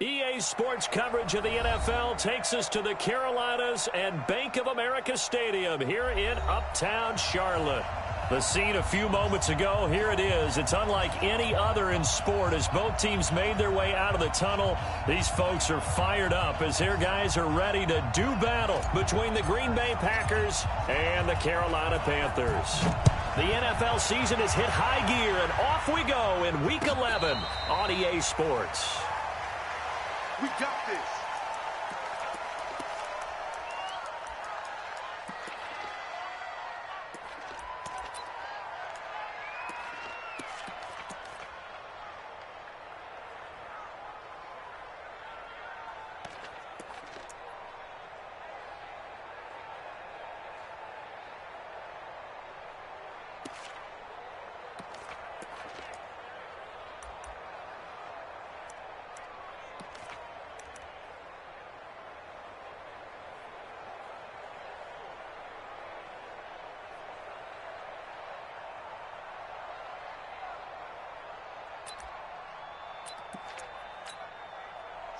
EA Sports coverage of the NFL takes us to the Carolinas and Bank of America Stadium here in Uptown Charlotte. The scene a few moments ago, here it is. It's unlike any other in sport as both teams made their way out of the tunnel. These folks are fired up as their guys are ready to do battle between the Green Bay Packers and the Carolina Panthers. The NFL season has hit high gear, and off we go in Week 11 on EA Sports. We got this.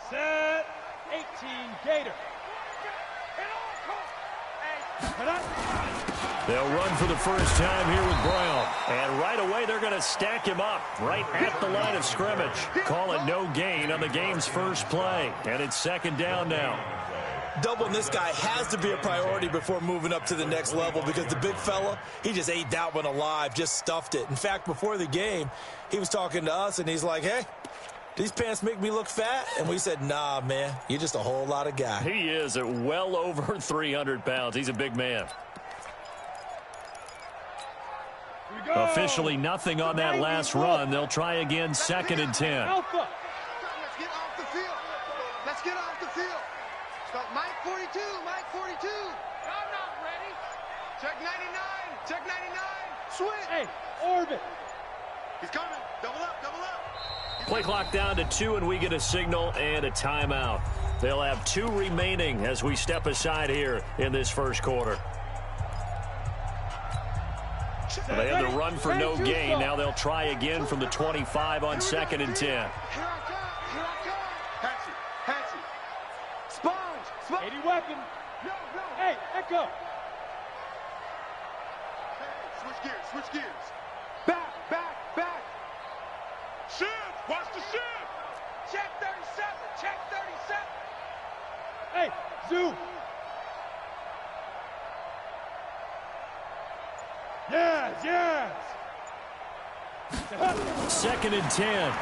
Set 18 Gator. They'll run for the first time here with Brown. And right away, they're going to stack him up right at the line of scrimmage. Call it no gain on the game's first play. And it's second down now. Doubling this guy has to be a priority before moving up to the next level because the big fella, he just ate that one alive, just stuffed it. In fact, before the game, he was talking to us, and he's like, hey, these pants make me look fat? And we said, nah, man, you're just a whole lot of guy. He is at well over 300 pounds. He's a big man. Officially nothing on that last run. They'll try again, second and 10. Alpha. Let's get off the field. Let's get off the field. Start Mike 42, Mike 42. I'm not ready. Check 99, check 99. Switch. Hey, orbit. He's coming. Double up, double up. Play clock down to 2, and we get a signal and a timeout. They'll have 2 remaining as we step aside here in this first quarter. They had to run for no gain. Now they'll try again from the 25 on second and 10. Here I come, here I come. Hatchie, Sponge. 80 weapon. No. Hey, Echo. Hey, switch gears. Back. Shift, watch the shift. Check 37. Hey, zoom. Yes. Second and 10.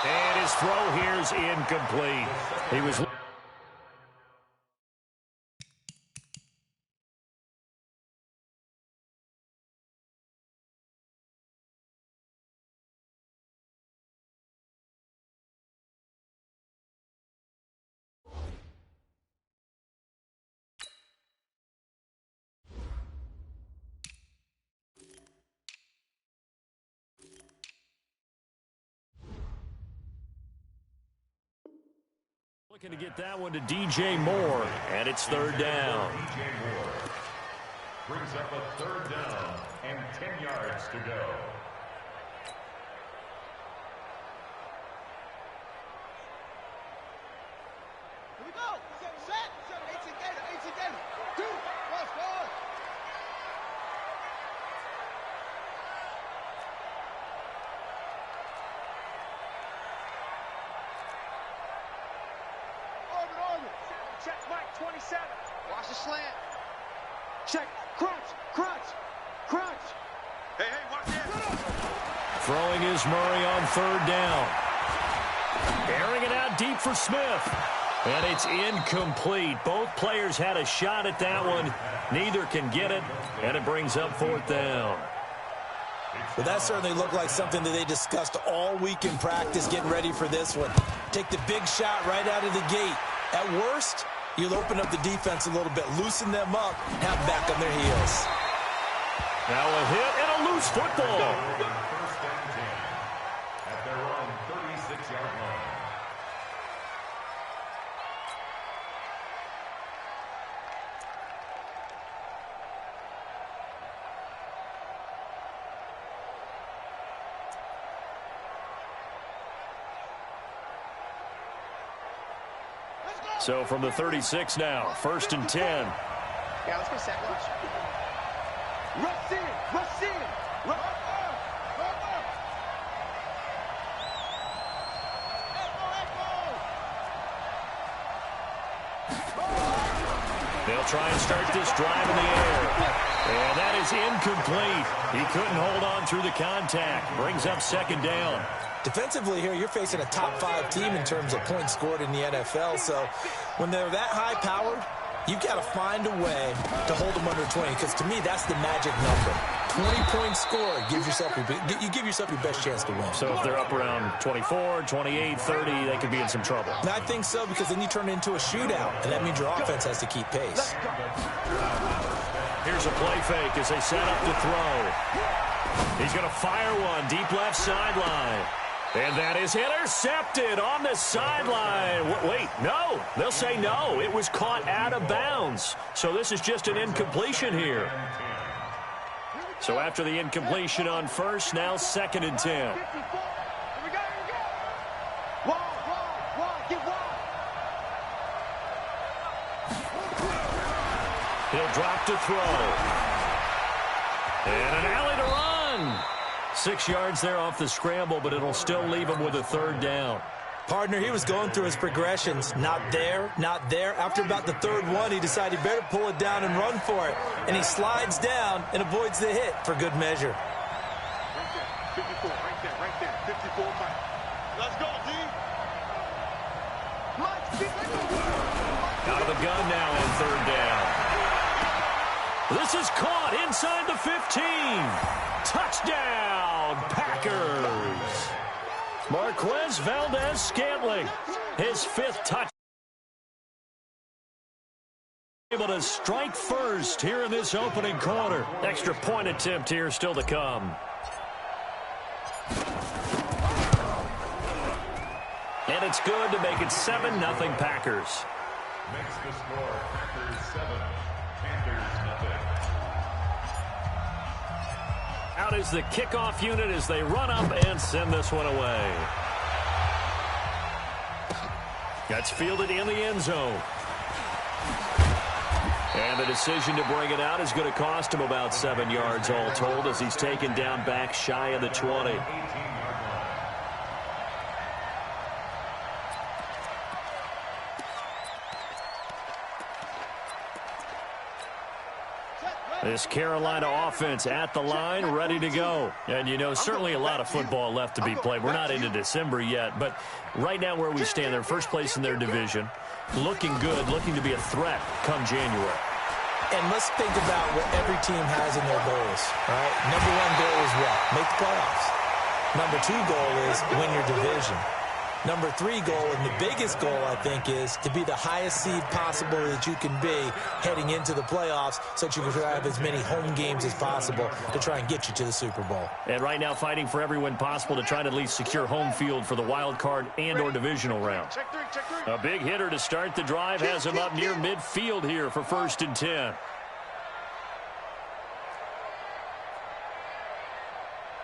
And his throw here is incomplete. He was... Looking to get that one to DJ Moore, and it's third down. DJ Moore brings up a third down and 10 yards to go. Here we go. Set. 18 Gator. 2, 1, forward. Orbit. Check Mike 27. Watch the slant. Check. Crunch. Hey, watch this. Throwing is Murray on third down. Airing it out deep for Smith. And it's incomplete. Both players had a shot at that one. Neither can get it, and it brings up fourth down. Well, that certainly looked like something that they discussed all week in practice, getting ready for this one. Take the big shot right out of the gate. At worst, you'll open up the defense a little bit, loosen them up, have them back on their heels. Now a hit and a loose football. First and 10 at their own 36-yard line. So from the 36 now, 1st and 10. Yeah, let's go set watch. Rush in, rush in, rush up. They'll try and start this drive in the air. And that is incomplete. He couldn't hold on through the contact. Brings up 2nd down. Defensively here, you're facing a top 5 team in terms of points scored in the NFL. So when they're that high-powered, you've got to find a way to hold them under 20, because to me, that's the magic number. 20 points scored, you give yourself your best chance to win. So if they're up around 24, 28, 30, they could be in some trouble. And I think so, because then you turn it into a shootout, and that means your offense has to keep pace. Here's a play fake as they set up to throw. He's going to fire one deep left sideline. And that is intercepted on the sideline. Wait, no. They'll say no. It was caught out of bounds. So this is just an incompletion here. So after the incompletion on 1st, now 2nd and 10. He'll drop to throw. And an alley to run. 6 yards there off the scramble, but it'll still leave him with a 3rd down. Partner, he was going through his progressions. Not there, not there. After about the 3rd one, he decided he better pull it down and run for it. And he slides down and avoids the hit for good measure. Right there, 54, right there, 54 back. Let's go, D. Out of the gun now on 3rd down. This is caught inside the 15. Touchdown, Packers. Marquez Valdez-Scantling, his 5th touch. Able to strike first here in this opening quarter. Extra point attempt here still to come. And it's good to make it 7-0 Packers. Makes the score Packers 7, Panthers nothing. Out is the kickoff unit as they run up and send this one away. That's fielded in the end zone. And the decision to bring it out is going to cost him about 7 yards all told, as he's taken down back shy of the 20. This Carolina offense at the line, ready to go. And, you know, certainly a lot of football left to be played. We're not into December yet, but right now where we stand, they're first place in their division, looking good, looking to be a threat come January. And let's think about what every team has in their goals, right? Number 1 goal is what? Make the playoffs. Number 2 goal is win your division. Number 3 goal, and the biggest goal, I think, is to be the highest seed possible that you can be heading into the playoffs, so that you can have as many home games as possible to try and get you to the Super Bowl. And right now fighting for every win possible to try to at least secure home field for the wild card and or divisional round. A big hitter to start the drive has him up near midfield here for 1st and 10.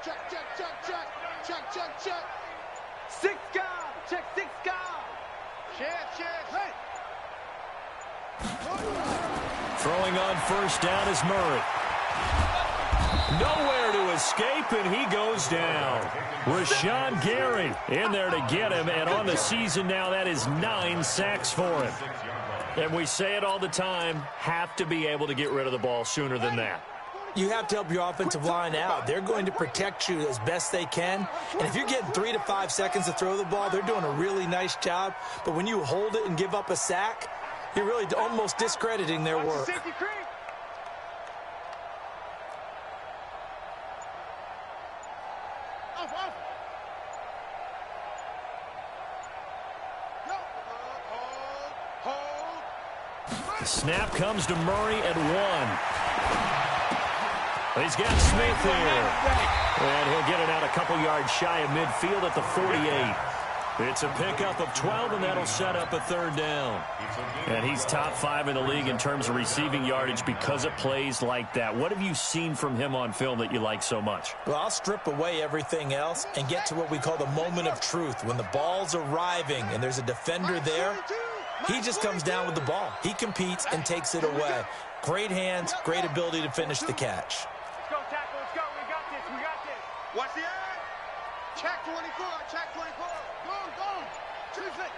Check. 6 guys. Check 6 guys. Check. Hey. Throwing on 1st down is Murray. Nowhere to escape, and he goes down. Rashawn Gary in there to get him, and on the season now, that is 9 sacks for him. And we say it all the time, have to be able to get rid of the ball sooner than that. You have to help your offensive line out. They're going to protect you as best they can. And if you're getting 3 to 5 seconds to throw the ball, they're doing a really nice job. But when you hold it and give up a sack, you're really almost discrediting their work. The snap comes to Murray at 1. He's got Smith here. And he'll get it out a couple yards shy of midfield at the 48. It's a pickup of 12, and that'll set up a 3rd down. And he's top 5 in the league in terms of receiving yardage because of plays like that. What have you seen from him on film that you like so much? Well, I'll strip away everything else and get to what we call the moment of truth. When the ball's arriving and there's a defender there, He just comes down with the ball. He competes and takes it away. Great hands, great ability to finish the catch. Let's go, tackle. Let's go. We got this. We got this. Watch the eye. Check 24. Check 24. Go. Choose it.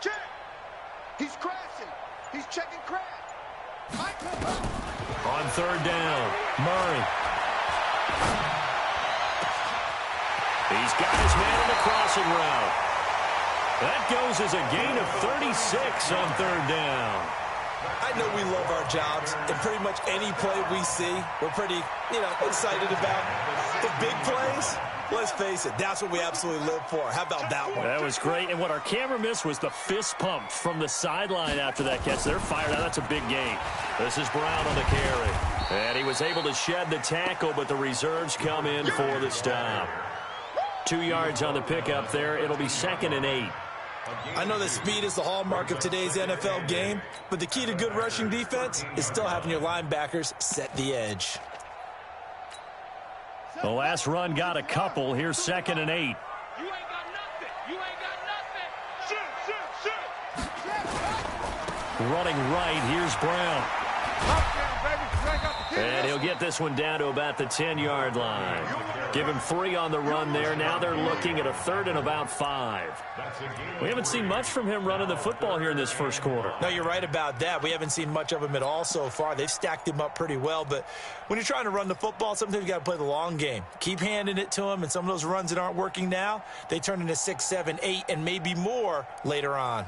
Check. He's crashing. He's checking crash. On third down, Murray. He's got his man on the crossing route. That goes as a gain of 36 on third down. I know we love our jobs, and pretty much any play we see, we're pretty, excited about. The big plays, let's face it, that's what we absolutely live for. How about that one? That was great, and what our camera missed was the fist pump from the sideline after that catch. They're fired out. That's a big gain. This is Brown on the carry. And he was able to shed the tackle, but the reserves come in for the stop. 2 yards on the pickup there. It'll be 2nd and 8. I know that speed is the hallmark of today's NFL game, but the key to good rushing defense is still having your linebackers set the edge. The last run got a couple. Here's 2nd and 8. You ain't got nothing. You ain't got nothing. Shoot. Running right, here's Brown. And he'll get this one down to about the 10-yard line. Give him 3 on the run there. Now they're looking at a 3rd and about 5. We haven't seen much from him running the football here in this first quarter. No, you're right about that. We haven't seen much of him at all so far. They've stacked him up pretty well, but when you're trying to run the football, sometimes you got to play the long game. Keep handing it to him, and some of those runs that aren't working now, they turn into 6, 7, 8, and maybe more later on.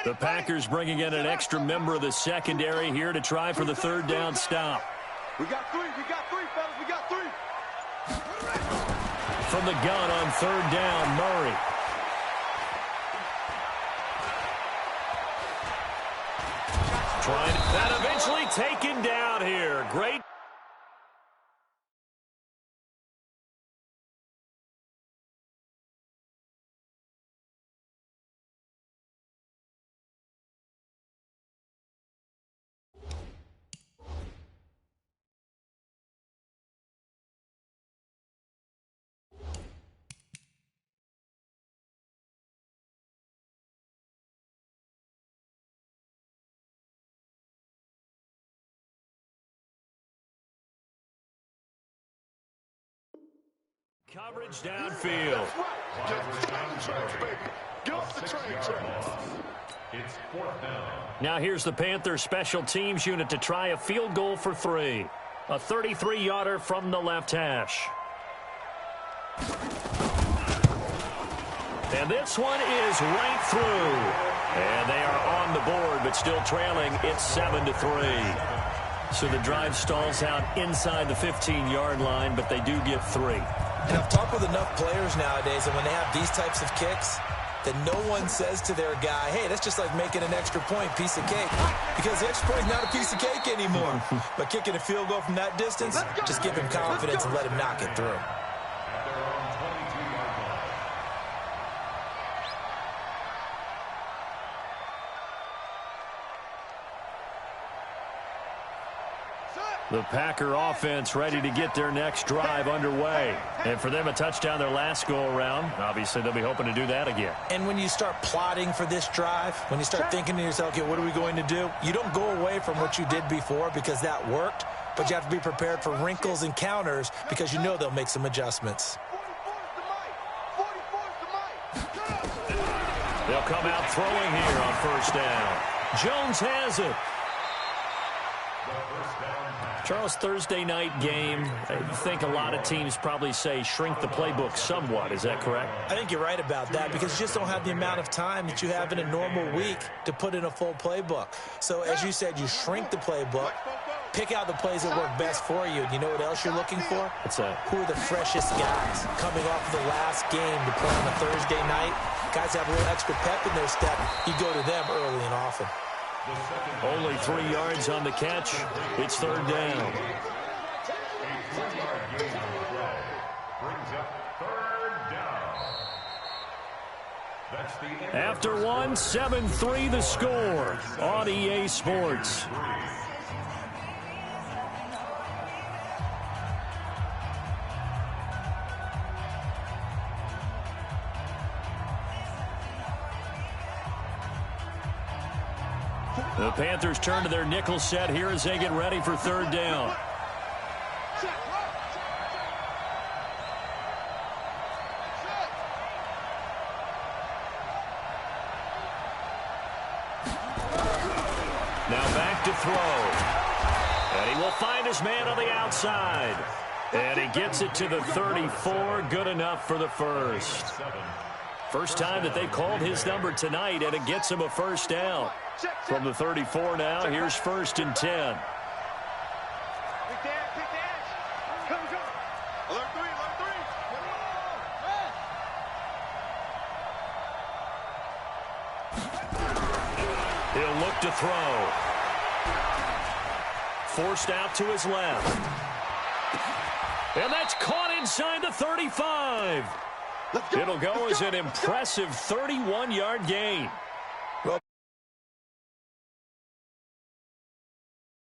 The Packers bringing in an extra member of the secondary here to try for the 3rd down stop. We got 3, fellas. We got 3. From the gun on 3rd down, Murray. Trying that eventually taken down here. Great. Coverage downfield. It's 4th down. Now here's the Panthers special teams unit to try a field goal for 3. A 33-yarder from the left hash. And this one is right through. And they are on the board, but still trailing. It's 7-3. So the drive stalls out inside the 15-yard line, but they do get 3. And I've talked with enough players nowadays, and when they have these types of kicks, that no one says to their guy, hey, that's just like making an extra point, piece of cake. Because the extra point is not a piece of cake anymore. But kicking a field goal from that distance, just give him confidence and let him knock it through. The Packer offense ready to get their next drive underway. And for them, a touchdown their last go-around. Obviously, they'll be hoping to do that again. And when you start plotting for this drive, when you start thinking to yourself, okay, what are we going to do? You don't go away from what you did before because that worked, but you have to be prepared for wrinkles and counters because you know they'll make some adjustments. They'll come out throwing here on 1st down. Jones has it. Charles, Thursday night game, I think a lot of teams probably say shrink the playbook somewhat. Is that correct? I think you're right about that because you just don't have the amount of time that you have in a normal week to put in a full playbook. So as you said, you shrink the playbook, pick out the plays that work best for you. And you know what else you're looking for? What's that? Who are the freshest guys coming off of the last game to play on a Thursday night? Guys have a little extra pep in their step. You go to them early and often. Only 3 yards on the catch. It's 3rd down. After 1, 7-3 the score on EA Sports. The Panthers turn to their nickel set here as they get ready for third down. Now back to throw. And he will find his man on the outside. And he gets it to the 34. Good enough for the first. First time that they've called his number tonight, and it gets him a first down. From the 34 now, here's 1st and 10. He'll look to throw. Forced out to his left. And that's caught inside the 35. It'll go as an impressive 31-yard gain. Well,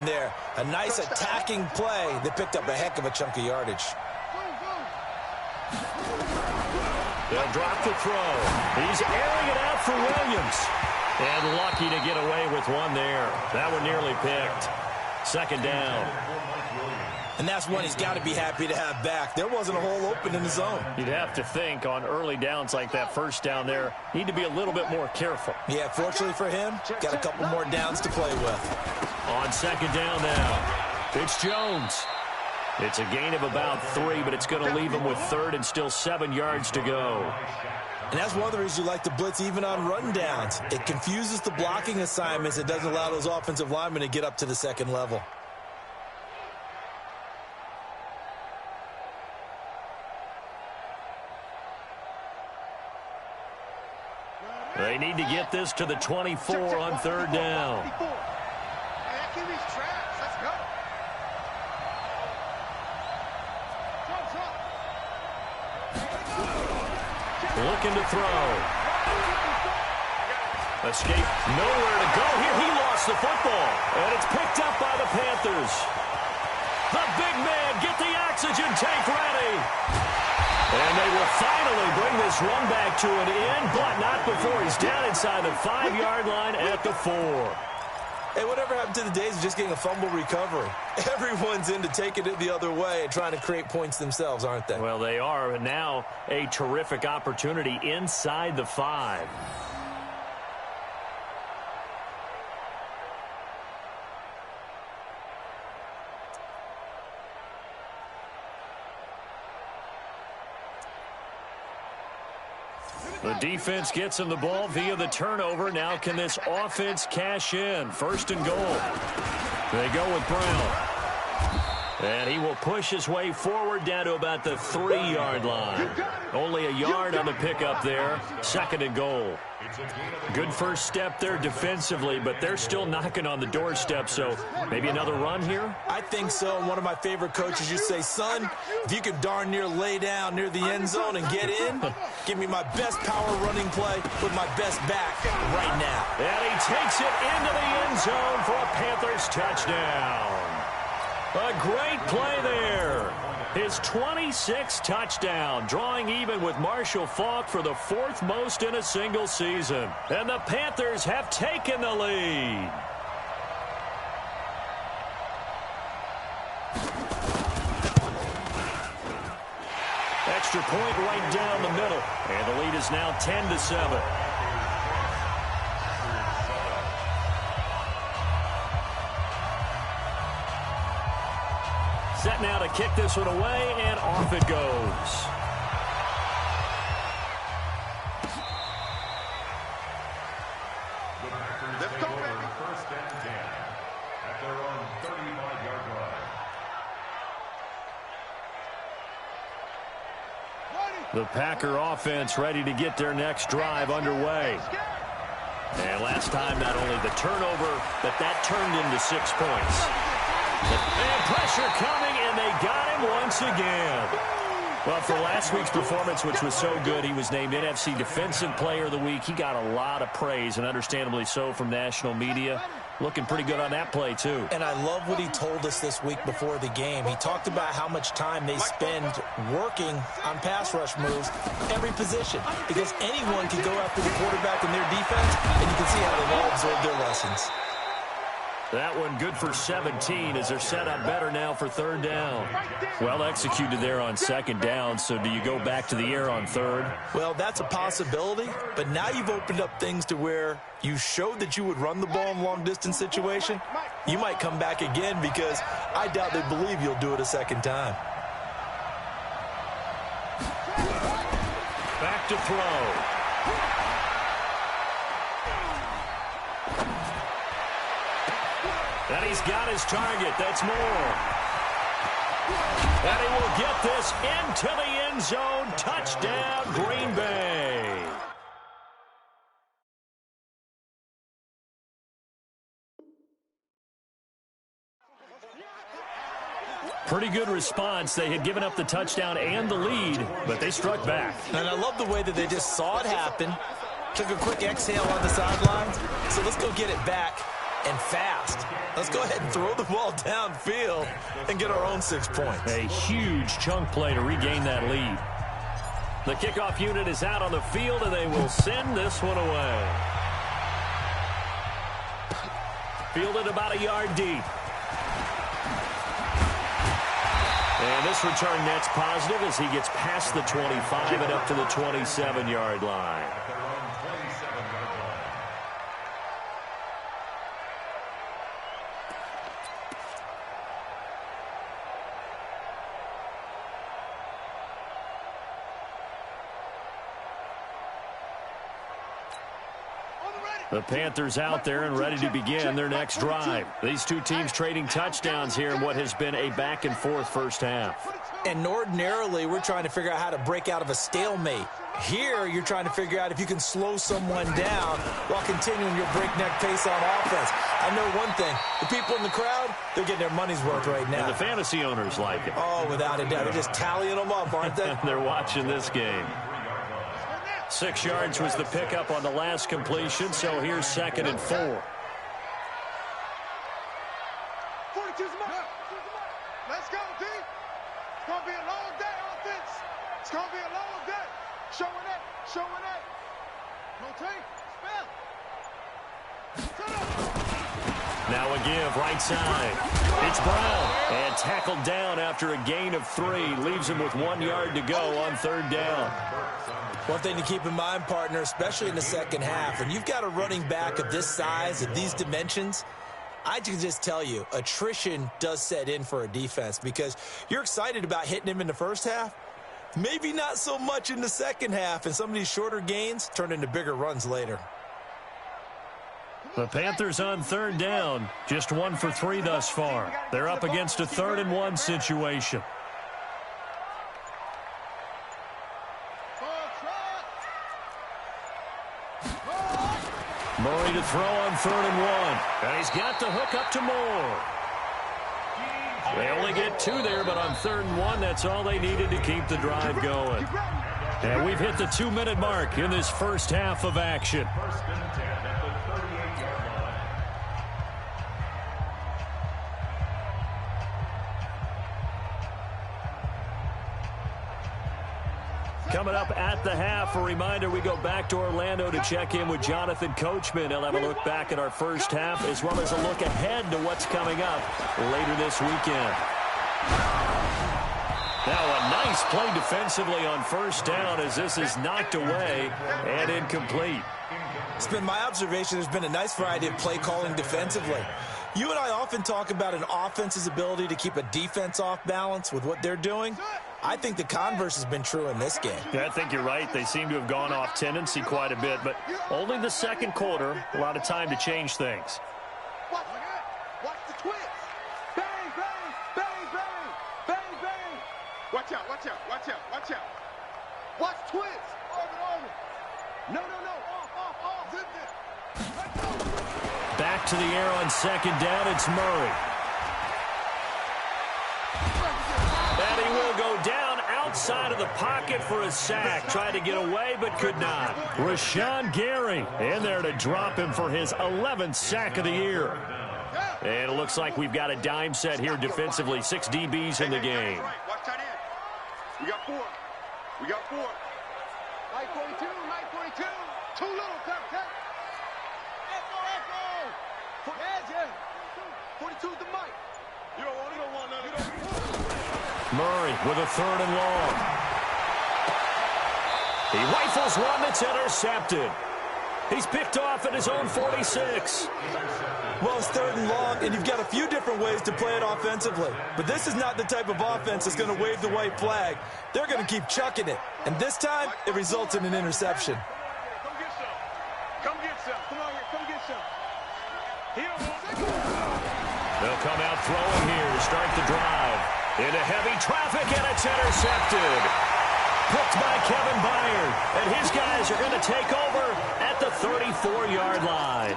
there, a nice attacking play that picked up a heck of a chunk of yardage. They'll drop the throw. He's airing it out for Williams. And lucky to get away with one there. That one nearly picked. 2nd down. And that's one he's got to be happy to have back. There wasn't a hole open in the zone. You'd have to think on early downs like that first down there, need to be a little bit more careful. Yeah, fortunately for him, got a couple more downs to play with. On 2nd down now, it's Jones. It's a gain of about 3, but it's going to leave him with 3rd and still 7 yards to go. And that's one of the reasons you like to blitz even on run downs. It confuses the blocking assignments. It doesn't allow those offensive linemen to get up to the 2nd level. They need to get this to the 24 on 3rd down. Looking to throw. Escape. Nowhere to go here. He lost the football. And it's picked up by the Panthers. The big man, get the oxygen tank ready. And they will finally bring this run back to an end, but not before he's down inside the 5-yard line at the 4. Hey, whatever happened to the days of just getting a fumble recovery? Everyone's into taking it the other way and trying to create points themselves, aren't they? Well, they are. And now a terrific opportunity inside the 5. The defense gets him the ball via the turnover. Now can this offense cash in? 1st and goal. They go with Brown. And he will push his way forward down to about the 3-yard line. Only a yard on the pickup there. 2nd and goal. Good first step there defensively, but they're still knocking on the doorstep, so maybe another run here? I think so. And one of my favorite coaches used to say, son, if you can darn near lay down near the end zone and get in, give me my best power running play with my best back right now. And he takes it into the end zone for a Panthers touchdown. A great play there. His 26th touchdown, drawing even with Marshall Faulk for the 4th most in a single season. And the Panthers have taken the lead. Extra point right down the middle. And the lead is now 10-7. Set now to kick this one away, and off it goes. Let's go, baby. 1st and 10 at their own 35-yard line. The Packer offense ready to get their next drive underway. And last time, not only the turnover, but that turned into 6 points. And pressure coming, and they got him once again. Well, for last week's performance, which was so good, he was named NFC Defensive Player of the Week. He got a lot of praise, and understandably so, from national media. Looking pretty good on that play, too. And I love what he told us this week before the game. He talked about how much time they spend working on pass rush moves, every position, because anyone can go after the quarterback in their defense, and you can see how they've all absorbed their lessons. That one good for 17 as they're set up better now for third down. Well executed there on second down, so do you go back to the air on third? Well, that's a possibility, but now you've opened up things to where you showed that you would run the ball in long-distance situation. You might come back again because I doubt they believe you'll do it a second time. Back to throw. And he's got his target. That's Moore. And he will get this into the end zone. Touchdown, Green Bay. Pretty good response. They had given up the touchdown and the lead, but they struck back. And I love the way that they just saw it happen, took a quick exhale on the sidelines. So let's go get it back and fast. Let's go ahead and throw the ball downfield and get our own 6 points. A huge chunk play to regain that lead. The kickoff unit is out on the field, and they will send this one away. Fielded about a yard deep. And this return net's positive as he gets past the 25 and up to the 27-yard line. The Panthers out there and ready to begin their next drive. These two teams trading touchdowns here in what has been a back-and-forth first half. And ordinarily, we're trying to figure out how to break out of a stalemate. Here, you're trying to figure out if you can slow someone down while continuing your breakneck pace on offense. I know one thing. The people in the crowd, they're getting their money's worth right now. And the fantasy owners like it. Oh, without a doubt. They're just tallying them up, aren't they? They're watching this game. 6 yards was the pickup on the last completion, so here's 2nd and 4. 42's mark. Let's go, D. It's going to be a long day, offense. It's going to be a long day. Showing it. No take. Spell. Now a give, right side. It's Brown. And tackled down after a gain of 3. Leaves him with 1 yard to go on third down. One thing to keep in mind, partner, especially in the second half, when you've got a running back of this size, of these dimensions, I can just tell you, attrition does set in for a defense because you're excited about hitting him in the first half. Maybe not so much in the second half, and some of these shorter gains turn into bigger runs later. The Panthers on third down, just 1 for 3 thus far. They're up against a 3rd and 1 situation. Murray to throw on 3rd and 1. And he's got the hook up to Moore. They only get 2 there, but on 3rd and 1, that's all they needed to keep the drive going. And we've hit the 2-minute mark in this first half of action. 1st and 10 at the 38-yard line. Coming up at the half, a reminder we go back to Orlando to check in with Jonathan Coachman. He'll have a look back at our first half as well as a look ahead to what's coming up later this weekend. Now a nice play defensively on first down as this is knocked away and incomplete. It's been my observation there's been a nice variety of play calling defensively. You and I often talk about an offense's ability to keep a defense off balance with what they're doing. I think the converse has been true in this game. Yeah, I think you're right. They seem to have gone off tendency quite a bit, but only the second quarter, a lot of time to change things. Watch the twist. Bang, bang, bang, bang, bang, bang. Watch out. Watch twist. Orbit. No. Off. Zip it. Back to the air on second down. It's Murray. And he will go down outside of the pocket for a sack. Tried to get away, but could not. Rashawn Gary in there to drop him for his 11th sack of the year. And it looks like we've got a dime set here defensively. 6 DBs in the game. Watch that in. We got 4. Light 42. Too little. Echo. Edge. 42's the mic. You don't want none of that. Murray with a 3rd and long. He rifles one that's intercepted. He's picked off at his own 46. Well, it's 3rd and long, and you've got a few different ways to play it offensively. But this is not the type of offense that's going to wave the white flag. They're going to keep chucking it. And this time, it results in an interception. Come get some. Come get some. Come on here. Come get some. They'll come out throwing here to start the drive. Into heavy traffic, and it's intercepted. Picked by Kevin Byard. And his guys are going to take over at the 34-yard line.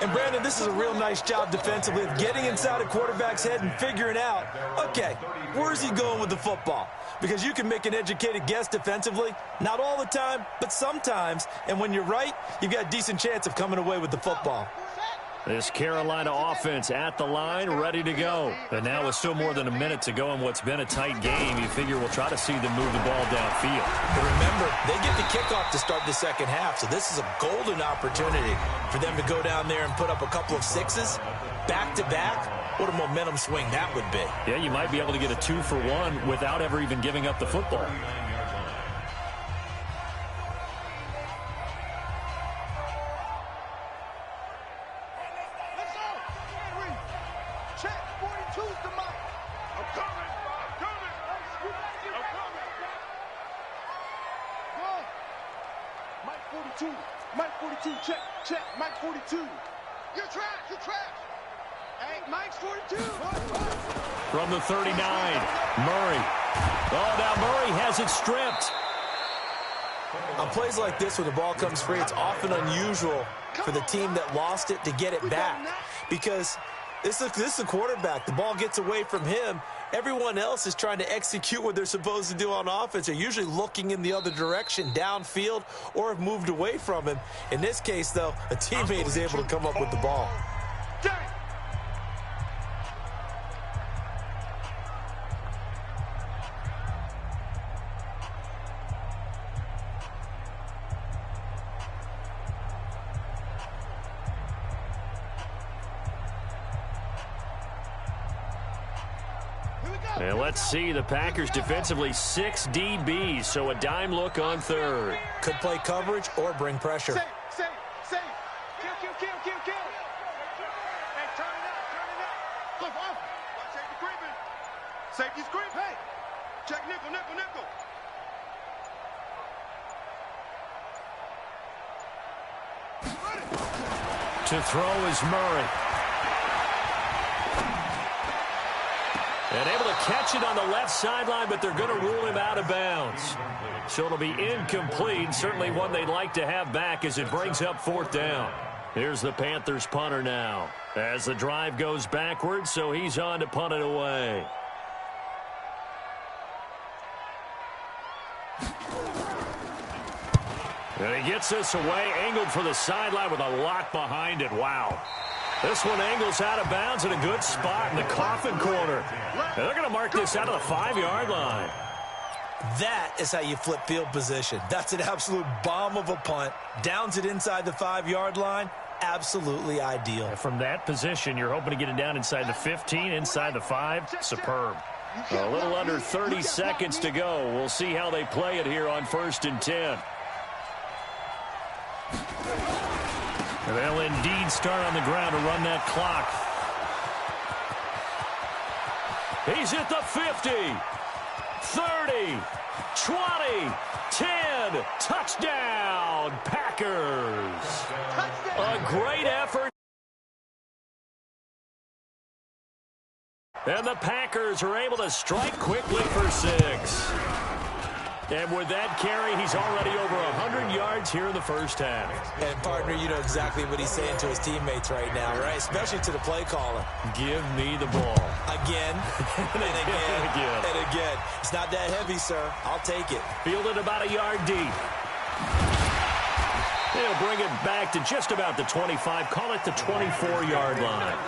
And, Brandon, this is a real nice job defensively of getting inside a quarterback's head and figuring out, okay, where's he going with the football? Because you can make an educated guess defensively, not all the time, but sometimes. And when you're right, you've got a decent chance of coming away with the football. This Carolina offense at the line, ready to go. And now with still more than a minute to go in what's been a tight game, you figure we'll try to see them move the ball downfield. But remember, they get the kickoff to start the second half, so this is a golden opportunity for them to go down there and put up a couple of sixes back-to-back. What a momentum swing that would be. Yeah, you might be able to get a 2-for-1 without ever even giving up the football. Mike 42, check, Mike 42. You're trash. Hey, Mike's 42. From the 39, Murray. Oh, now Murray has it stripped. On plays like this where the ball comes free, it's often unusual for the team that lost it to get it back. Because this is a quarterback. The ball gets away from him. Everyone else is trying to execute what they're supposed to do on offense. They're usually looking in the other direction, downfield, or have moved away from him. In this case, though, a teammate is able to come up with the ball. And let's see, the Packers defensively 6 DBs, so a dime look on 3rd. Could play coverage or bring pressure. Safe. Kill. Hey, turn it up. Go off. Watch safety creeping. Safety's creeping. Hey, check nickel. To throw is Murray. And able to catch it on the left sideline, but they're going to rule him out of bounds. So it'll be incomplete. Certainly one they'd like to have back as it brings up 4th down. Here's the Panthers punter now as the drive goes backwards, so he's on to punt it away. And he gets this away, angled for the sideline with a lock behind it. Wow. This one angles out of bounds in a good spot in the coffin corner. And they're going to mark this out of the 5-yard line. That is how you flip field position. That's an absolute bomb of a punt. Downs it inside the 5-yard line. Absolutely ideal. And from that position, you're hoping to get it down inside the 15, inside the 5. Superb. A little under 30 seconds to go. We'll see how they play it here on 1st and 10. And they'll indeed start on the ground to run that clock. He's at the 50, 30, 20, 10. Touchdown, Packers. A great effort. And the Packers are able to strike quickly for 6. And with that carry, he's already over 100 yards here in the first half. And, partner, you know exactly what he's saying to his teammates right now, right? Especially to the play caller. Give me the ball. Again, and again. It's not that heavy, sir. I'll take it. Fielded about a yard deep. They'll bring it back to just about the 25. Call it the 24-yard line.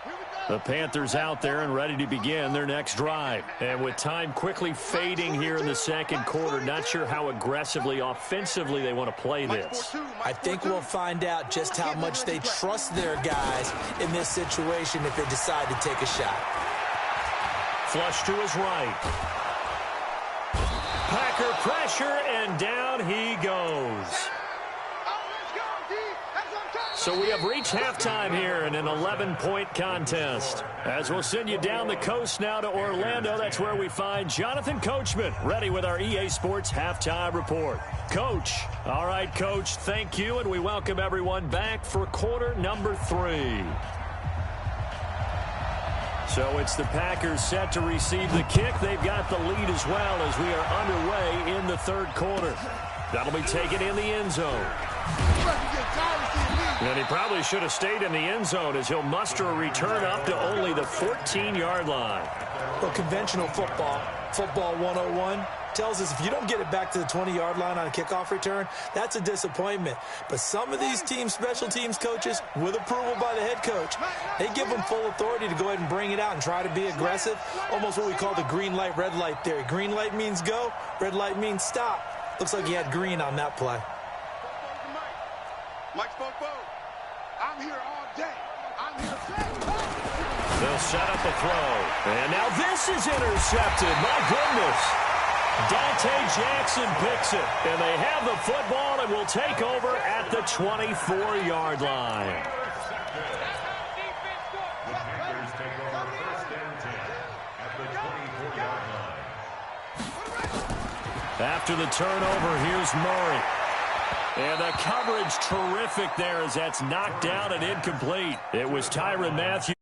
Here we go. The Panthers out there and ready to begin their next drive. And with time quickly fading here in the second quarter, not sure how aggressively, offensively they want to play this. I think we'll find out just how much they trust their guys in this situation if they decide to take a shot. Flush to his right. Packer pressure, and down he goes. So we have reached halftime here in an 11-point contest. As we'll send you down the coast now to Orlando, that's where we find Jonathan Coachman, ready with our EA Sports Halftime Report. Coach. All right, Coach, thank you, and we welcome everyone back for quarter number 3. So it's the Packers set to receive the kick. They've got the lead as well as we are underway in the third quarter. That'll be taken in the end zone. And he probably should have stayed in the end zone as he'll muster a return up to only the 14-yard line. Well, conventional football 101, tells us if you don't get it back to the 20-yard line on a kickoff return, that's a disappointment. But some of these teams, special teams coaches, with approval by the head coach, they give them full authority to go ahead and bring it out and try to be aggressive, almost what we call the green light, red light theory. Green light means go, red light means stop. Looks like he had green on that play. Mike Spoke. I'm here all day. I'm here. They'll set up a throw. And now this is intercepted. My goodness. Dante Jackson picks it. And they have the football and will take over at the 24-yard line. The Packers take over first and 10 at the 24-yard line. After the turnover, here's Murray. And the coverage terrific there as that's knocked down and incomplete. It was Tyrann Mathieu.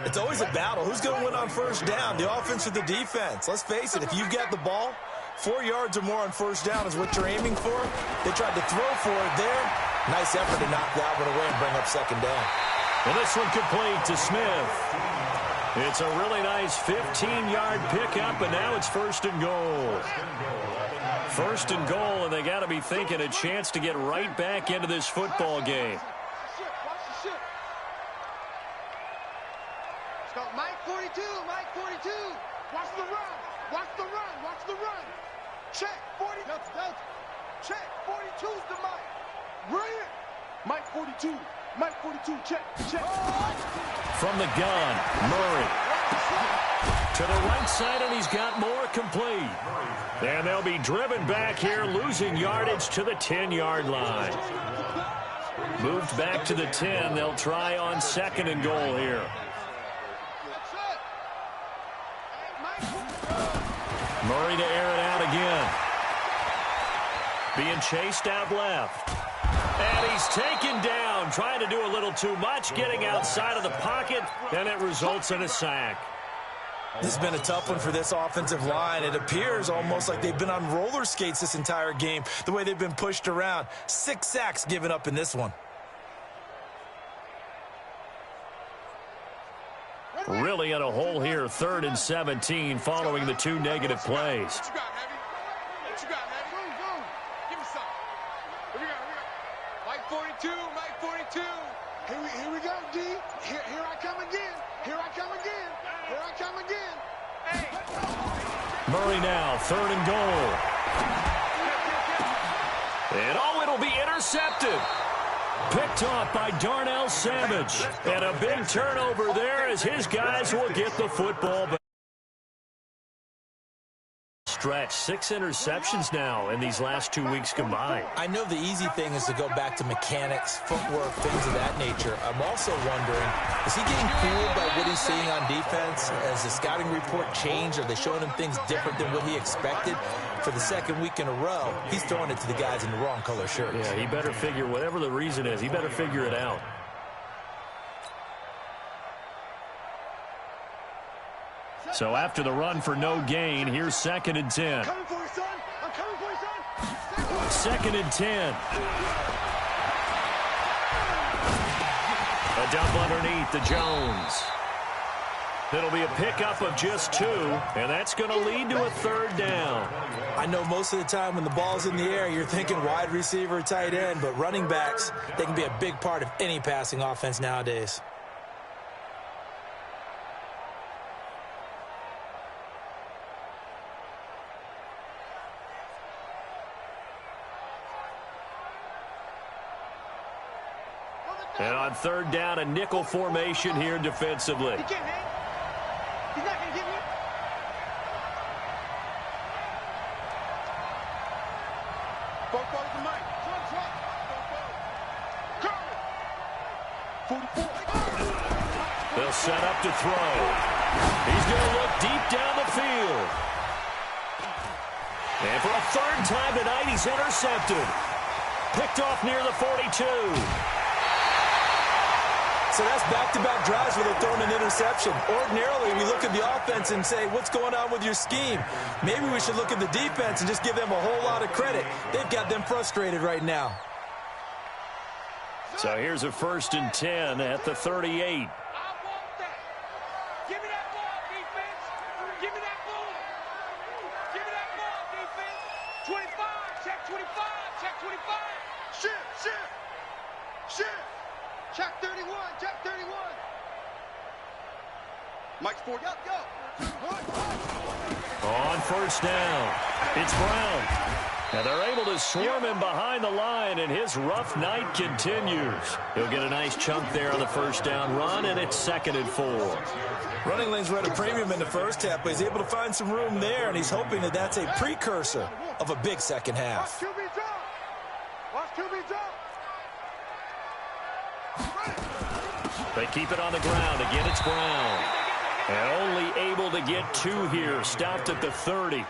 It's always a battle. Who's going to win on first down, the offense or the defense? Let's face it, if you've got the ball, 4 yards or more on first down is what you're aiming for. They tried to throw for it there. Nice effort to knock that one away and bring up second down. Well, this one complete to Smith. It's a really nice 15-yard pickup, and now it's first and goal. First and goal, and they got to be thinking a chance to get right back into this football game. Mike 42, Mike 42. Watch the run. Watch the run. Watch the run. Check 40. Check 42's the Mike. Brilliant. Mike 42. Mike 42. Check. From the gun, Murray. To the right side, and he's got more complete. And they'll be driven back here, losing yardage to the 10-yard line. Moved back to the 10. They'll try on second and goal here. Murray to air it out again. Being chased out left. And he's taken down, trying to do a little too much, getting outside of the pocket, and it results in a sack. This has been a tough one for this offensive line. It appears almost like they've been on roller skates this entire game, the way they've been pushed around. 6 sacks given up in this one. Really in a hole here, 3rd and 17, following the 2 negative plays. What you got, Heavy? Go. Give me some. What you got? Mike 42, Mike 42. Here we go, D. Here I come again. Here I come again. Here I come again. Hey. Murray now, 3rd and goal. And it'll be intercepted. Picked off by Darnell Savage. And a big turnover there as his guys will get the football back. Stretch 6 interceptions now in these last 2 weeks combined. I know the easy thing is to go back to mechanics, footwork, things of that nature. I'm also wondering, is he getting fooled by what he's seeing on defense? Has the scouting report changed? Are they showing him things different than what he expected? For the second week in a row, he's throwing it to the guys in the wrong color shirts. Yeah, he better figure, whatever the reason is, he better figure it out. So after the run for no gain, here's 2nd and 10. Coming for you, son. I'm coming for you, son. 2nd and 10. A dump underneath to Jones. It'll be a pickup of just 2, and that's going to lead to a 3rd down. I I know most of the time when the ball's in the air, you're thinking wide receiver, tight end, but running backs, they can be a big part of any passing offense nowadays. And on third down, a nickel formation here defensively. He can't hang. He's not going to get me. Both balls to Mike. Curry. 44. They'll set up to throw. He's going to look deep down the field. And for a third time tonight, he's intercepted. Picked off near the 42. So that's back-to-back drives where they're throwing an interception. Ordinarily, we look at the offense and say, what's going on with your scheme? Maybe we should look at the defense and just give them a whole lot of credit. They've got them frustrated right now. So here's a 1st and 10 at the 38. I want that. Give me that ball, defense. Give me that ball. Give me that ball, defense. 25. Check 25. Check 25. Shift. Check 31. Check 31. Mike's 4. Go. On 1st down, it's Brown. And they're able to swarm him behind the line, and his rough night continues. He'll get a nice chunk there on the 1st down run, and it's 2nd and 4. Running lanes were at a premium in the first half, but he's able to find some room there, and he's hoping that that's a precursor of a big second half. Watch QB drop. Watch QB drop. They keep it on the ground. Again, it's Brown. And only able to get 2 here. Stopped at the 30.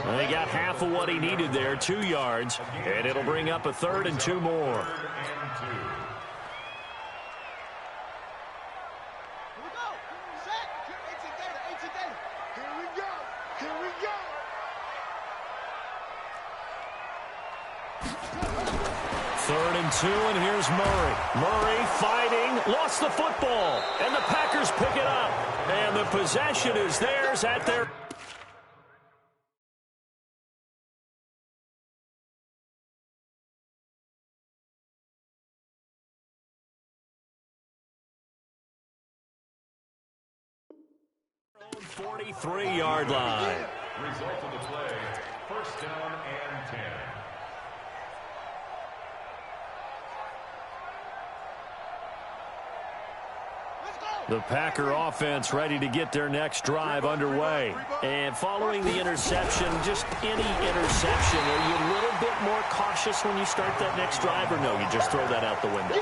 And he got half of what he needed there, 2 yards. And it'll bring up a 3rd and 2 more. Here we go. Set. 18 data. Here we go. 3rd and 2, and here's Murray. Murray fighting, lost the football, and the Packers pick it up. And the possession is theirs at their... own 43-yard line. Result of the play, 1st down and 10. The Packer offense ready to get their next drive underway. And following the interception, just any interception, are you a little bit more cautious when you start that next drive, or no, you just throw that out the window?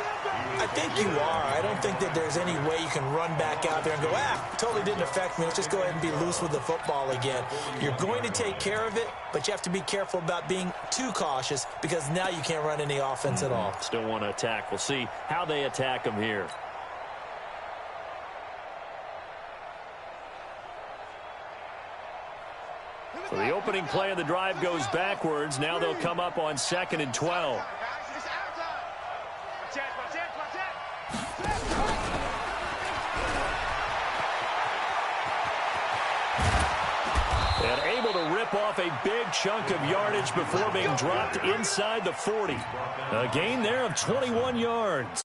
I think you are. I don't think that there's any way you can run back out there and go, totally didn't affect me. Let's just go ahead and be loose with the football again. You're going to take care of it, but you have to be careful about being too cautious because now you can't run any offense at all. Still want to attack. We'll see how they attack them here. So the opening play of the drive goes backwards. Now they'll come up on 2nd and 12. And able to rip off a big chunk of yardage before being dropped inside the 40. A gain there of 21 yards.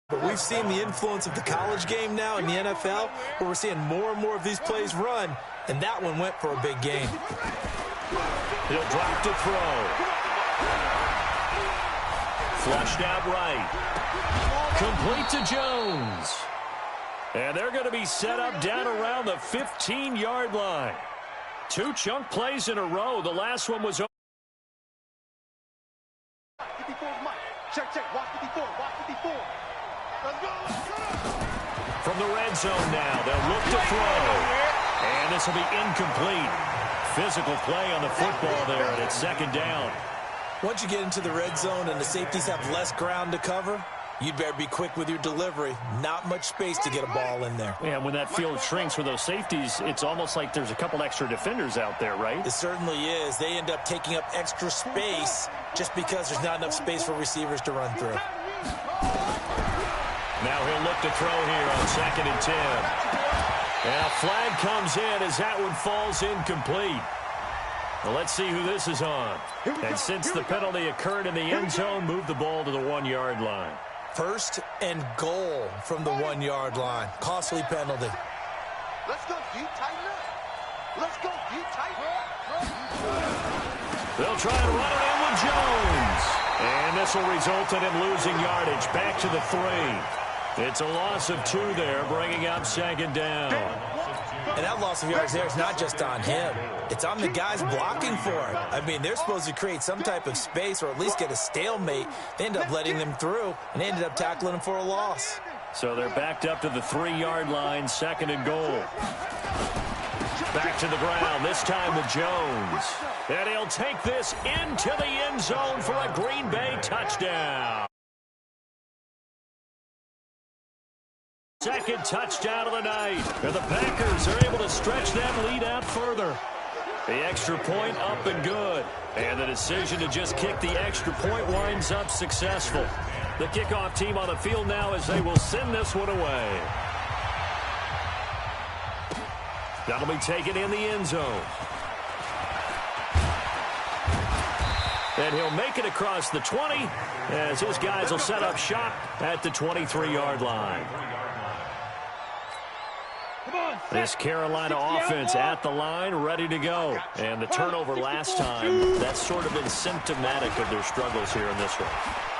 But we've seen the influence of the college game now in the NFL, where we're seeing more and more of these plays run, and that one went for a big gain. He'll drop to throw. Flushed out right. Complete to Jones. And they're going to be set up down around the 15-yard line. 2 chunk plays in a row. The last one was... 54 Mike. Check. Watch 54. Watch 54. Let's go. From the red zone now, they'll look to throw. And this will be incomplete. Physical play on the football there, and it's 2nd down. Once you get into the red zone and the safeties have less ground to cover, you'd better be quick with your delivery. Not much space to get a ball in there. Yeah, when that field shrinks for those safeties, it's almost like there's a couple extra defenders out there, right? It certainly is. They end up taking up extra space just because there's not enough space for receivers to run through. Now he'll look to throw here on 2nd and 10. And a flag comes in as that one falls incomplete. Well, let's see who this is on. And since the penalty occurred in the end zone, move the ball to the 1-yard line. First and goal from the 1-yard line. Costly penalty. Let's go, deep, tighten up. Let's go, deep, tighten up. They'll try and run it in with Jones. And this will result in him losing yardage. Back to the 3. It's a loss of 2 there, bringing up second down. And that loss of yards there is not just on him. It's on the guys blocking for it. I mean, they're supposed to create some type of space or at least get a stalemate. They end up letting them through, and they ended up tackling him for a loss. So they're backed up to the 3-yard line, second and goal. Back to the ground, this time with Jones. And he'll take this into the end zone for a Green Bay touchdown. Second touchdown of the night. And the Packers are able to stretch that lead out further. The extra point up and good. And the decision to just kick the extra point winds up successful. The kickoff team on the field now as they will send this one away. That'll be taken in the end zone. And he'll make it across the 20 as his guys will set up shop at the 23-yard line. This Carolina offense at the line, ready to go. And the turnover last time, that's sort of been symptomatic of their struggles here in this one.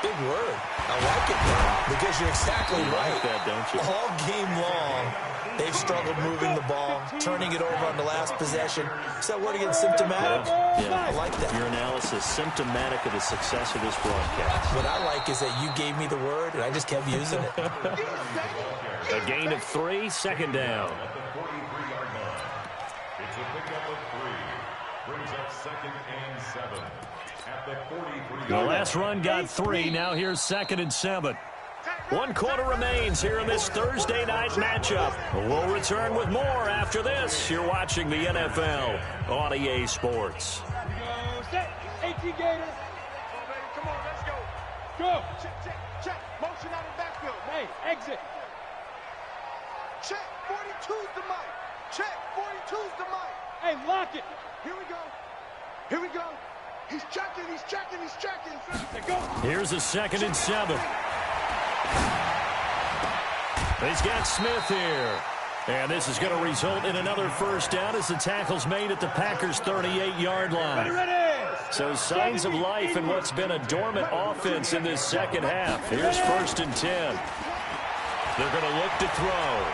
Big word. I like it, man, because you're exactly right. Like that, don't you? All game long, they've struggled moving the ball, turning it over on the last possession. Is that word again, symptomatic? Yeah. I like that. Your analysis, symptomatic of the success of this broadcast. What I like is that you gave me the word, and I just kept using it. A gain of 3, second down. At the 43-yard line. It's a pickup of 3. Brings up second and 7. At the 43-yard The line. last run got 3. Now here's second and 7. 1 quarter remains here in this Thursday night matchup. We'll return with more after this. You're watching the NFL on EA Sports. Set. 18 Gators. Come on, let's go. Go. Check, check, check. Motion out of the backfield. Hey, exit. Check. 42's the mic. Check. 42's the mic. Hey, lock it. Here we go. Here we go. He's checking, he's checking, he's checking. Hey, go. Here's a second and 7. He's got Smith here. And this is going to result in another first down as the tackle's made at the Packers' 38-yard line. Ready. So signs of life in what's been a dormant offense in this second half. Here's first and 10. They're going to look to throw.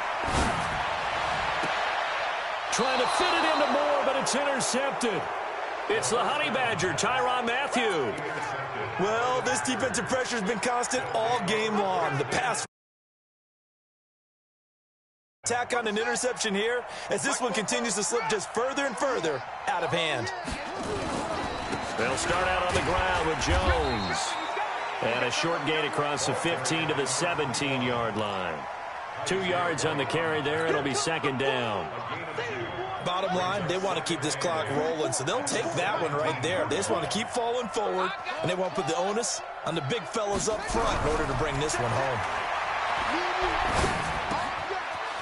Trying to fit it into Moore, but it's intercepted. It's the Honey Badger, Tyrann Mathieu. Well, this defensive pressure has been constant all game long. The pass attack on an interception here as this one continues to slip just further and further out of hand. They'll start out on the ground with Jones. And a short gain across the 15 to the 17-yard line. 2 yards on the carry there. It'll be second down. Bottom line, they want to keep this clock rolling, so they'll take that one right there. They just want to keep falling forward, and they want to put the onus on the big fellas up front in order to bring this one home.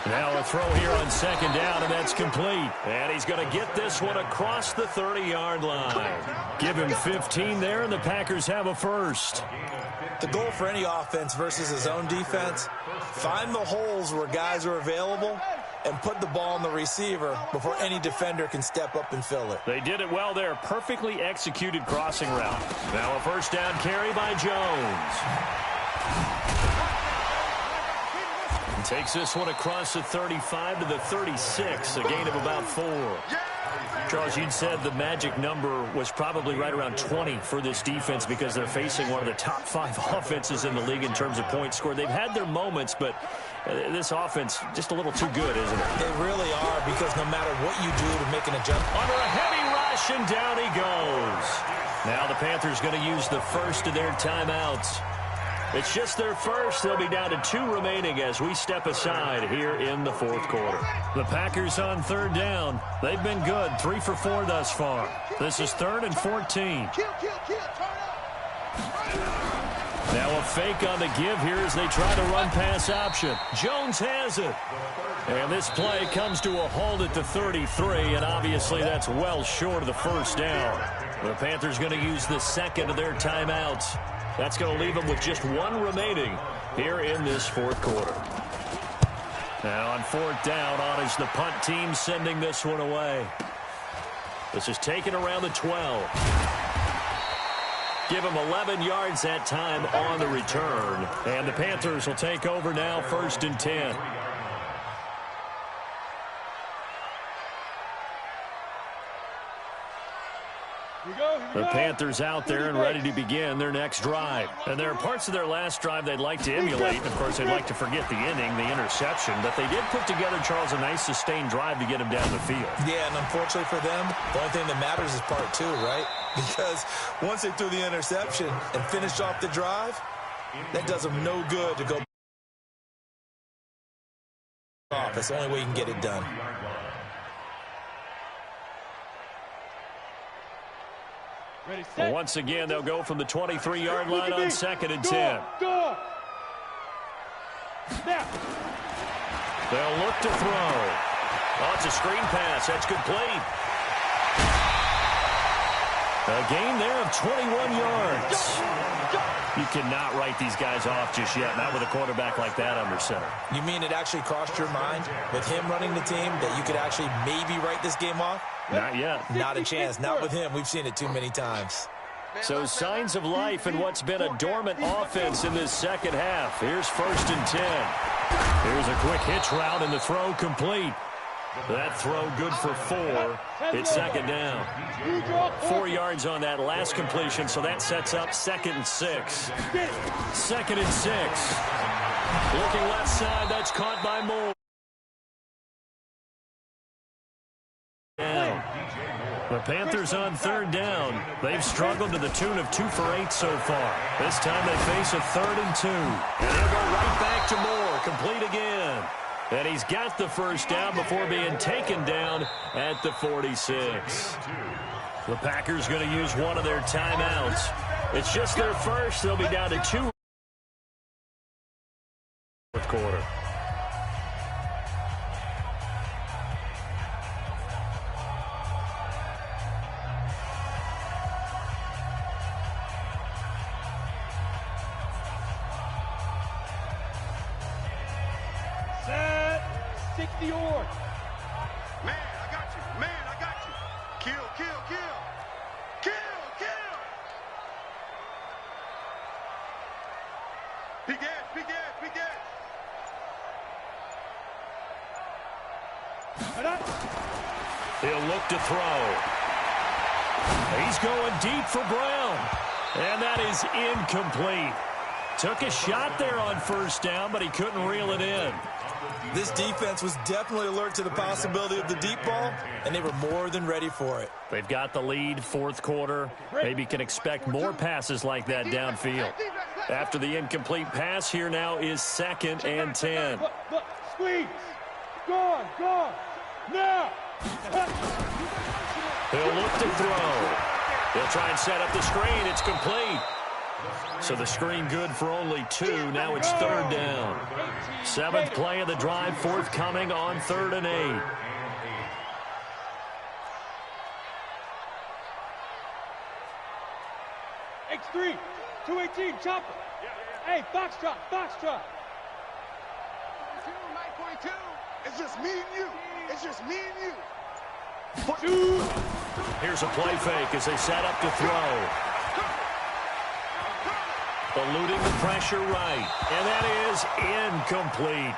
Now a throw here on second down, and that's complete. And he's going to get this one across the 30-yard line. Give him 15 there, and the Packers have a first. The goal for any offense versus his own defense, find the holes where guys are available and put the ball on the receiver before any defender can step up and fill it. They did it well there. Perfectly executed crossing route. Now a first down carry by Jones. And takes this one across the 35 to the 36, a gain of about 4. Charles, you'd said the magic number was probably right around 20 for this defense because they're facing one of the top 5 offenses in the league in terms of points scored. They've had their moments, but this offense just a little too good, isn't it? They really are, because no matter what you do to make an adjustment. Under a heavy rush, and down he goes. Now the Panthers going to use the first of their timeouts. It's just their first. They'll be down to 2 remaining as we step aside here in the fourth quarter. The Packers on third down. They've been good, 3 for 4 thus far. This is 3rd and 14. Kill, kill, kill, turn up. Now a fake on the give here as they try to run pass option. Jones has it. And this play comes to a halt at the 33, and obviously that's well short of the first down. The Panthers going to use the second of their timeouts. That's going to leave them with just one remaining here in this fourth quarter. Now on fourth down, on is the punt team sending this one away. This is taken around the 12. Give him 11 yards that time on the return. And the Panthers will take over now, 1st and 10. The Panthers out there and ready to begin their next drive. And there are parts of their last drive they'd like to emulate. Of course, they'd like to forget the inning, the interception. But they did put together, Charles, a nice sustained drive to get him down the field. Yeah, and unfortunately for them, the only thing that matters is part 2, right? Because once they threw the interception and finished off the drive, that does them no good to go off. That's the only way you can get it done. Well, once again, they'll go from the 23-yard line on 2nd and 10. They'll look to throw. Oh, it's a screen pass. That's complete. A gain there of 21 yards. You cannot write these guys off just yet, not with a quarterback like that under center. You mean it actually crossed your mind with him running the team that you could actually maybe write this game off? Not yet. Not a chance. Not with him. We've seen it too many times. So signs of life in what's been a dormant offense in this second half. Here's 1st and 10. Here's a quick hitch route and the throw complete. That throw good for 4. It's 2nd down. 4 yards on that last completion, so that sets up 2nd and 6. 2nd and 6. Looking left side, that's caught by Moore. The Panthers on 3rd down. They've struggled to the tune of 2 for 8 so far. This time they face a 3rd and 2. And they'll go right back to Moore. Complete again. And he's got the 1st down before being taken down at the 46. The Packers going to use one of their timeouts. It's just their first. They'll be down to 2. Fourth quarter. The oar. Man, I got you. Man, I got you. Kill, kill, kill. Kill, kill. Big edge, big edge, big edge. He'll look to throw. He's going deep for Brown. And that is incomplete. Took a shot there on 1st down, but he couldn't reel it in. This defense was definitely alert to the possibility of the deep ball, and they were more than ready for it. They've got the lead, 4th quarter. Maybe can expect more passes like that downfield. After the incomplete pass, here now is 2nd and 10. Look, squeeze. Go on. Now. He'll look to throw. He'll try and set up the screen. It's complete. So the screen good for only 2. Now it's 3rd down. 7th play of the drive forthcoming on 3rd and 8. X3, 218, chopper. Hey, Foxtrot. 942. It's just me and you. It's just me and you. Here's a play fake as they set up to throw. Eluding the pressure right. And that is incomplete.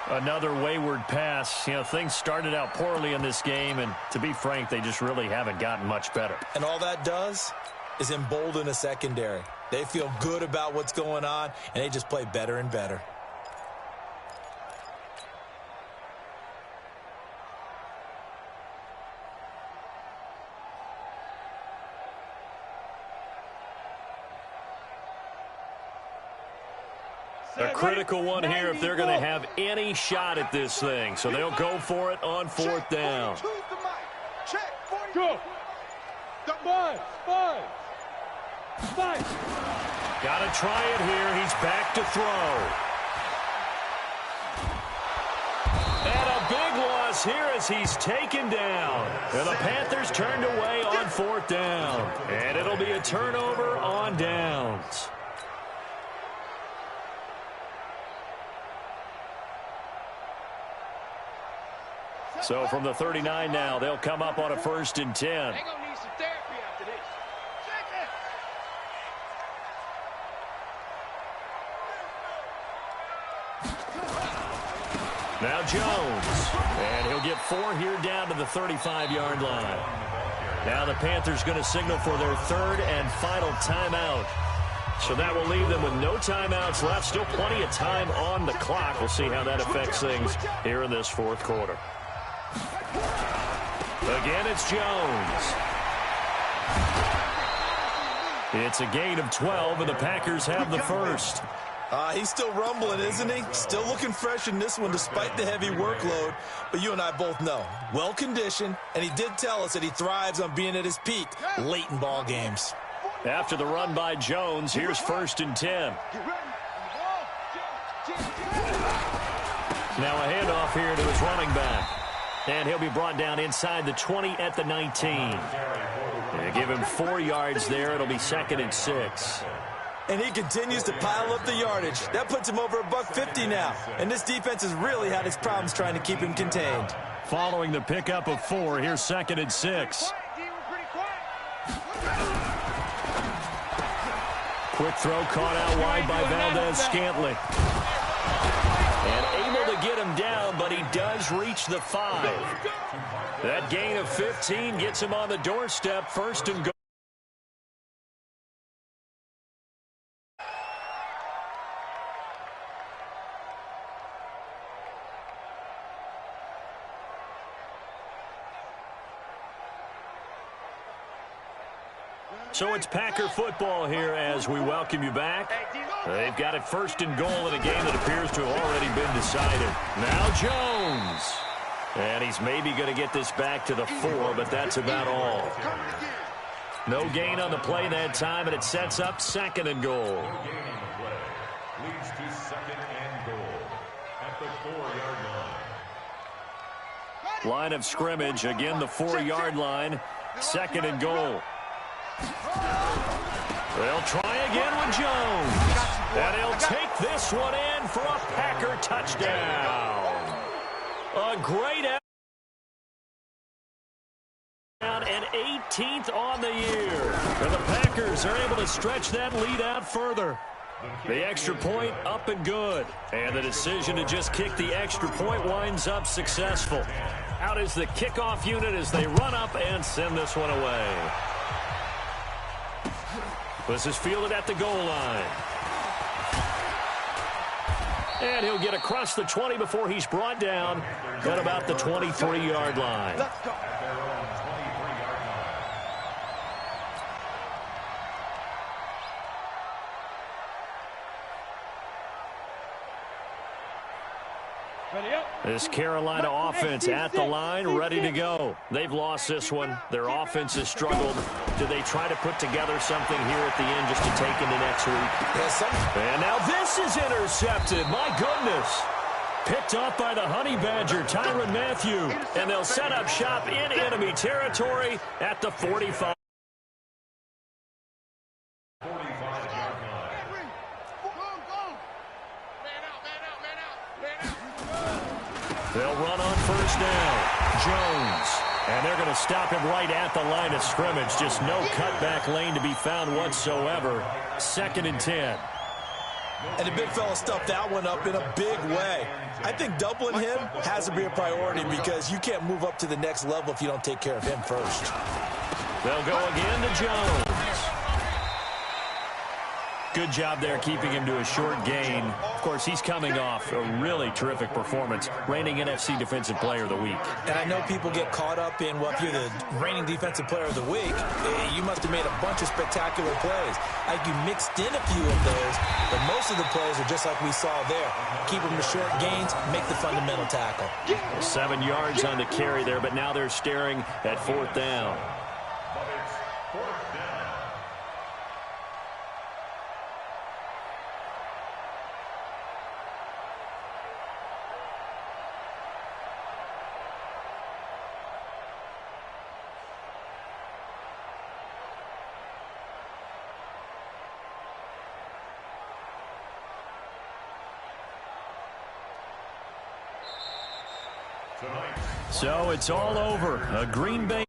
Another wayward pass. You know, things started out poorly in this game, and to be frank, they just really haven't gotten much better. And all that does is embolden a secondary. They feel good about what's going on, and they just play better and better. A critical one here if they're going to have any shot at this thing. So they'll go for it on 4th down. Go. Five. Got to try it here. He's back to throw. And a big loss here as he's taken down. And the Panthers turned away on 4th down. And it'll be a turnover on downs. So from the 39 now, they'll come up on a 1st and 10. They're going to need some therapy after this. Now Jones. And he'll get 4 here down to the 35-yard line. Now the Panthers going to signal for their 3rd and final timeout. So that will leave them with no timeouts left. Still plenty of time on the clock. We'll see how that affects things here in this 4th quarter. Again, it's Jones. It's a gain of 12, and the Packers have the first. He's still rumbling, isn't he? Still looking fresh in this one despite the heavy workload. But you and I both know, well-conditioned, and he did tell us that he thrives on being at his peak late in ball games. After the run by Jones, here's 1st and 10. Now a handoff here to his running back. And he'll be brought down inside the 20 at the 19. They give him 4 yards there. It'll be 2nd and 6. And he continues to pile up the yardage. That puts him over $150 now. And this defense has really had its problems trying to keep him contained. Following the pickup of 4, here's 2nd and 6. Quick throw caught out wide by Valdez-Scantling. And able to get him down, but he does reach the 5. That gain of 15 gets him on the doorstep, 1st and goal. So it's Packer football here as we welcome you back. They've got it 1st and goal in a game that appears to have already been decided. Now Jones. And he's maybe going to get this back to the 4, but that's about all. No gain on the play that time, and it sets up 2nd and goal. No gain on the play. Leads to 2nd and goal at the 4-yard line. Line of scrimmage, again the 4-yard line. 2nd and goal. They'll try again with Jones. And he'll take this one in for a Packer touchdown. A great out and 18th on the year. And the Packers are able to stretch that lead out further. The extra point up and good. And the decision to just kick the extra point winds up successful. Out is the kickoff unit as they run up and send this one away. This is fielded at the goal line. And he'll get across the 20 before he's brought down at about the 23-yard line. Let's go. This Carolina offense at the line, ready to go. They've lost this one. Their offense has struggled. Do they try to put together something here at the end just to take into next week? And now this is intercepted. My goodness. Picked off by the Honey Badger, Tyrann Mathieu. And they'll set up shop in enemy territory at the 45. They'll run on 1st down. Jones. And they're going to stop him right at the line of scrimmage. Just no cutback lane to be found whatsoever. 2nd and 10. And the big fella stuffed that one up in a big way. I think doubling him has to be a priority because you can't move up to the next level if you don't take care of him first. They'll go again to Jones. Good job there keeping him to a short gain. Of course, he's coming off a really terrific performance, reigning NFC Defensive Player of the Week. And I know people get caught up in, well, if you're the reigning Defensive Player of the Week, you must have made a bunch of spectacular plays. Like you mixed in a few of those, but most of the plays are just like we saw there. Keep them to short gains, make the fundamental tackle. 7 yards on the carry there, but now they're staring at 4th down. But it's 4th down. So it's all over. A Green Bay